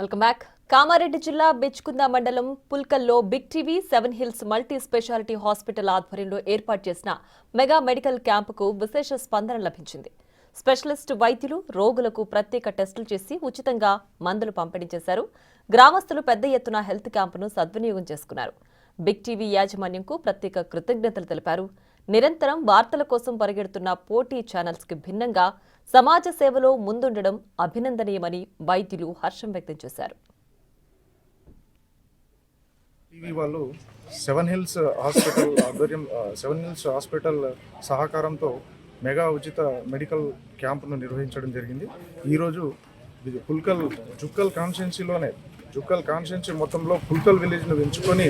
Welcome back. Kamareddy జిల్లా బిచ్కుంద మండలం పుల్కల్లో Big TV 7 Hills multi speciality hospital ఆధ్వర్యంలో ఏర్పాటు చేసిన మెగా మెడికల్ క్యాంపుకు విశేష స్పందన లభించింది. స్పెషలిస్ట్ వైద్యులు రోగులకు ప్రత్యేక టెస్టులు చేసి ఉచితంగా మందులు పంపిణీ చేశారు. గ్రామస్తులు పెద్ద ఎత్తున హెల్త్ క్యాంపును సద్వినియోగం చేసుకున్నారు. బిగ్ టీవీ యాజమాన్యంకు ప్రత్యేక కృతజ్ఞతలు తెలిపారు. నిరంతరం వార్తల కోసం పరిగెడుతున్న పోటీ ఛానల్స్ కి భిన్నంగా సమాజ సేవలో ముందుండడం అభినందనీయమని వైద్యులు హర్షం వ్యక్తం చేశారు. టీవీ వాళ్ళు 7 హిల్స్ హాస్పిటల్ ఆధ్వర్యం 7 హిల్స్ హాస్పిటల్ సహకారంతో మెగా ఉచిత మెడికల్ క్యాంపును నిర్వహించడం జరిగింది. ఈరోజు పుల్కల్ జుక్కల్ కాన్స్టిట్యున్సీలోనే జుక్కల్ కాన్స్టిట్యున్సీ మొత్తంలో పుల్కల్ విలేజ్ను ఎంచుకొని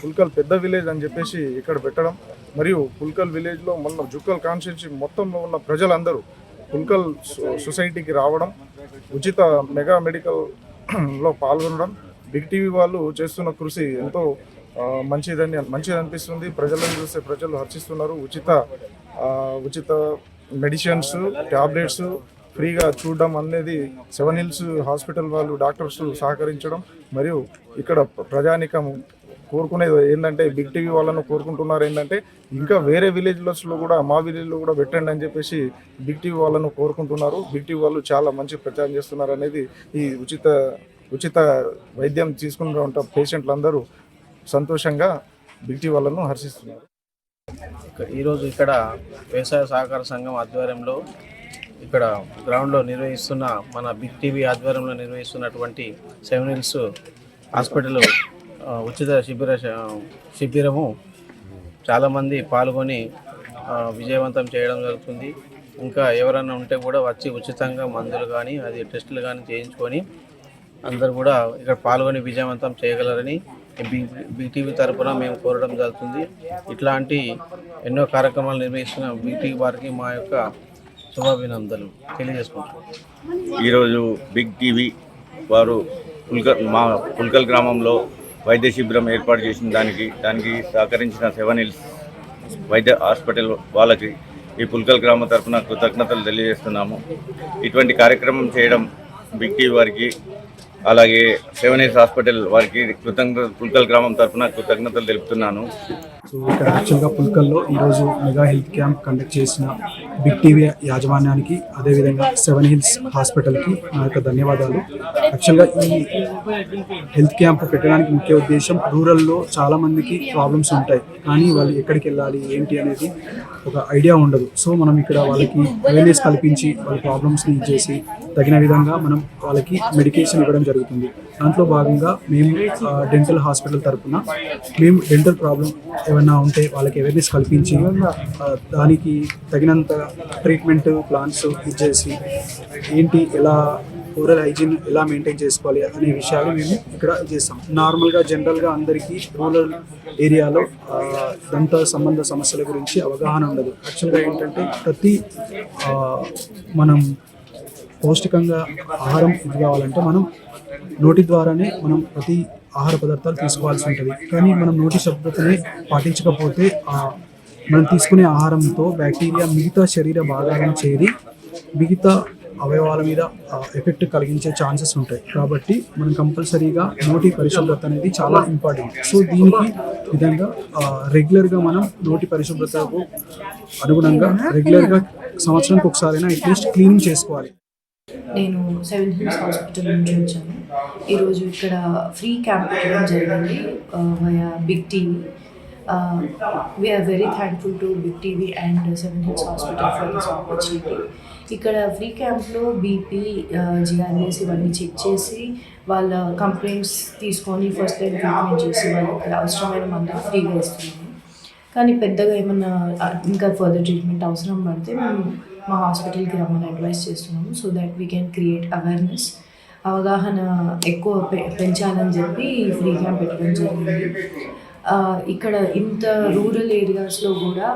పుల్కల్ పెద్ద విలేజ్ అని చెప్పేసి ఇక్కడ పెట్టడం, మరియు పుల్కల్ విలేజ్లో మొన్న జుక్కల్ కాన్స్టిట్యున్సీ మొత్తంలో ఉన్న ప్రజలందరూ పుల్కల్ సొసైటీకి రావడం, ఉచిత మెగా మెడికల్లో పాల్గొనడం, బిగ్ టీవీ వాళ్ళు చేస్తున్న కృషి ఎంతో మంచిది అనిపిస్తుంది. ప్రజలను చూస్తే ప్రజలు హర్షిస్తున్నారు. ఉచిత మెడిసిన్స్, ట్యాబ్లెట్స్ ఫ్రీగా చూడడం అనేది 7 హిల్స్ హాస్పిటల్ వాళ్ళు డాక్టర్స్ సహకరించడం, మరియు ఇక్కడ ప్రజానికం కోరుకునేది ఏంటంటే బిగ్ టీవీ వాళ్ళను కోరుకుంటున్నారు ఏంటంటే ఇంకా వేరే విలేజ్లో కూడా మా విలేజ్లో కూడా పెట్టండి అని చెప్పేసి బిగ్ టీవీ వాళ్ళను కోరుకుంటున్నారు. బిగ్ టీవీ వాళ్ళు చాలా మంచి ప్రచారం చేస్తున్నారు అనేది ఈ ఉచిత వైద్యం తీసుకున్న పేషెంట్లందరూ సంతోషంగా బిగ్ టీవీ వాళ్ళను హర్షిస్తున్నారు. ఈరోజు ఇక్కడ వ్యవసాయ సహకార సంఘం ఆధ్వర్యంలో ఇక్కడ గ్రౌండ్లో నిర్వహిస్తున్న మన బిగ్ టీవీ ఆధ్వర్యంలో నిర్వహిస్తున్నటువంటి 7 హిల్స్ హాస్పిటల్ ఉచిత శిబిరము చాలామంది పాల్గొని విజయవంతం చేయడం జరుగుతుంది. ఇంకా ఎవరైనా ఉంటే కూడా వచ్చి ఉచితంగా మందులు కానీ అది టెస్టులు కానీ చేయించుకొని అందరూ కూడా ఇక్కడ పాల్గొని విజయవంతం చేయగలరని బిగ్ టీవీ తరఫున మేము కోరడం జరుగుతుంది. ఇట్లాంటి ఎన్నో కార్యక్రమాలు నిర్వహిస్తున్న బిగ్ టీవీ వారికి మా యొక్క శుభాభినందనలు తెలియజేసుకుంటున్నాం. ఈరోజు బిగ్ టీవీ వారు పుల్కల్ గ్రామంలో వైద్య శిబిరం ఏర్పాటు చేసిన దానికి సహకరించిన 7 హిల్స్ వైద్య హాస్పిటల్ వాళ్ళకి ఈ పుల్కల్ గ్రామ తరఫున కృతజ్ఞతలు తెలియజేస్తున్నాము. ఇటువంటి కార్యక్రమం చేయడం బిగ్ టీవీ వారికి, అలాగే 7 హిల్స్ హాస్పిటల్ వారికి పుల్కల్ గ్రామం తరఫున కృతజ్ఞతలు తెలుపుతున్నాను. సో ఇక్కడ యాక్చువల్గా పుల్కల్లో ఈరోజు మెగా హెల్త్ క్యాంప్ కండక్ట్ చేసిన బిగ్ టీవీ యాజమాన్యానికి, అదేవిధంగా 7 హిల్స్ హాస్పిటల్కి నా యొక్క ధన్యవాదాలు. యాక్చువల్గా ఈ హెల్త్ క్యాంప్ పెట్టడానికి ముఖ్య ఉద్దేశం, రూరల్లో చాలామందికి ప్రాబ్లమ్స్ ఉంటాయి, కానీ వాళ్ళు ఎక్కడికి వెళ్ళాలి ఏంటి అనేది ఒక ఐడియా ఉండదు. సో మనం ఇక్కడ వాళ్ళకి అవేర్నెస్ కల్పించి వాళ్ళ ప్రాబ్లమ్స్ని చేసి తగిన విధంగా మనం వాళ్ళకి మెడికేషన్ ఇవ్వడం జరుగుతుంది. దాంట్లో భాగంగా మేము డెంటల్ హాస్పిటల్ తరఫున మేము డెంటల్ ప్రాబ్లం ఏమైనా ఉంటే వాళ్ళకి అవేర్నెస్ కల్పించి దానికి తగినంత ట్రీట్మెంట్ ప్లాన్స్ ఇచ్చేసి ఏంటి ఎలా ఓరల్ హైజీన్ ఎలా మెయింటైన్ చేసుకోవాలి అనే విషయాలు మేము ఇక్కడ చేస్తాం. నార్మల్గా జనరల్గా అందరికీ రూరల్ ఏరియాలో దంత సంబంధ సమస్యల గురించి అవగాహన ఉండదు. యాక్చువల్గా ఏంటంటే మనం పౌష్టికంగా ఆహారం ఇది కావాలంటే మనం నోటి ద్వారానే మనం ప్రతి ఆహార పదార్థాలు తీసుకోవాల్సి ఉంటుంది. కానీ మనం నోటి శుభ్రతనే పాటించకపోతే మనం తీసుకునే ఆహారంతో బ్యాక్టీరియా మిగతా శరీర భాగాలను చేరి మిగతా అవయవాల మీద ఎఫెక్ట్ కలిగించే ఛాన్సెస్ ఉంటాయి. కాబట్టి మనం కంపల్సరీగా నోటి పరిశుభ్రత అనేది చాలా ఇంపార్టెంట్. సో దీనికి విధంగా రెగ్యులర్గా మనం నోటి పరిశుభ్రతకు అనుగుణంగా రెగ్యులర్గా సంవత్సరానికి ఒకసారైనా అట్లీస్ట్ క్లీనింగ్ చేసుకోవాలి. నేను 7 హిల్స్ హాస్పిటల్ నుంచి వచ్చాను. ఈరోజు ఇక్కడ ఫ్రీ క్యాంప్ పెట్టడం జరిగింది via Big TV. We're very thankful to Big TV and 7 Hills Hospital for this opportunity. ఇక్కడ ఫ్రీ క్యాంప్లో బీపీ, జిఆర్ఎస్ ఇవన్నీ చెక్ చేసి వాళ్ళ కంప్లైంట్స్ తీసుకొని ఫస్ట్ టైం ట్రీట్మెంట్ చేసి వాళ్ళకి అవసరమైన మందులు ఫ్రీగా ఇస్తున్నాము. కానీ పెద్దగా ఏమన్నా ఇంకా ఫర్దర్ ట్రీట్మెంట్ అవసరం పడితే మేము మా హాస్పిటల్కి రమ్మని అడ్వైస్ చేస్తున్నాము. So that we can create awareness, అవగాహన ఎక్కువ పెంచాలని చెప్పి ఫ్రీ క్యాంప్ పెట్టడం జరిగింది. ఇక్కడ ఇంత రూరల్ ఏరియాస్లో కూడా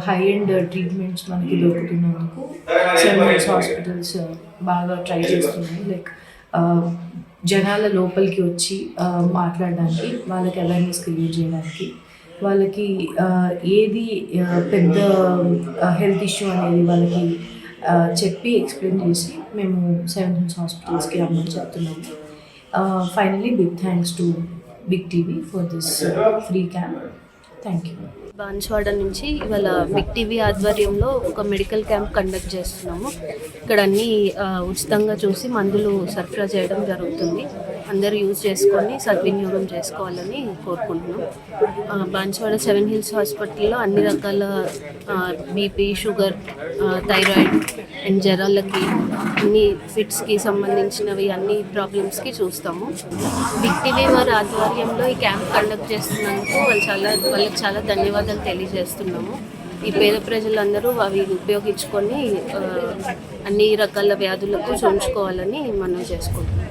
హై ఎండ్ ట్రీట్మెంట్స్ మనకి దొరుకుతున్నందుకు 7 హిల్స్ హాస్పిటల్స్ బాగా ట్రై చేస్తున్నాయి. లైక్ జనాల లోపలికి వచ్చి మాట్లాడడానికి, వాళ్ళకి అవేర్నెస్ క్రియేట్ చేయడానికి, వాళ్ళకి ఏది పెద్ద హెల్త్ ఇష్యూ అనేది వాళ్ళకి చెప్పి ఎక్స్ప్లెయిన్ చేసి మేము 7 Hills హాస్పిటల్స్కి రమ్మని చెప్తున్నాము. Finally big thanks to Big TV for this free camp. Thank you. Banswada నుంచి ఇవాళ బిగ్ టీవీ ఆధ్వర్యంలో ఒక మెడికల్ క్యాంప్ కండక్ట్ చేస్తున్నాము. ఇక్కడ అన్నీ ఉచితంగా చూసి మందులు సరఫరా చేయడం జరుగుతుంది. అందరూ యూజ్ చేసుకొని సద్వినియోగం చేసుకోవాలని కోరుకుంటున్నాం. బాన్స్వాడ 7 Hills హాస్పిటల్లో అన్ని రకాల బీపీ, షుగర్, థైరాయిడ్ అండ్ జ్వరాలకి, అన్ని ఫిట్స్కి సంబంధించినవి అన్ని ప్రాబ్లమ్స్కి చూస్తాము. బిగ్ టీవీ వారి ఆధ్వర్యంలో ఈ క్యాంప్ కండక్ట్ చేస్తున్నందుకు వాళ్ళకి చాలా ధన్యవాదాలు తెలియజేస్తున్నాము. ఈ పేద ప్రజలందరూ అవి ఉపయోగించుకొని అన్ని రకాల వ్యాధులకు చూయించుకోవాలని మనం చేసుకుంటున్నాం.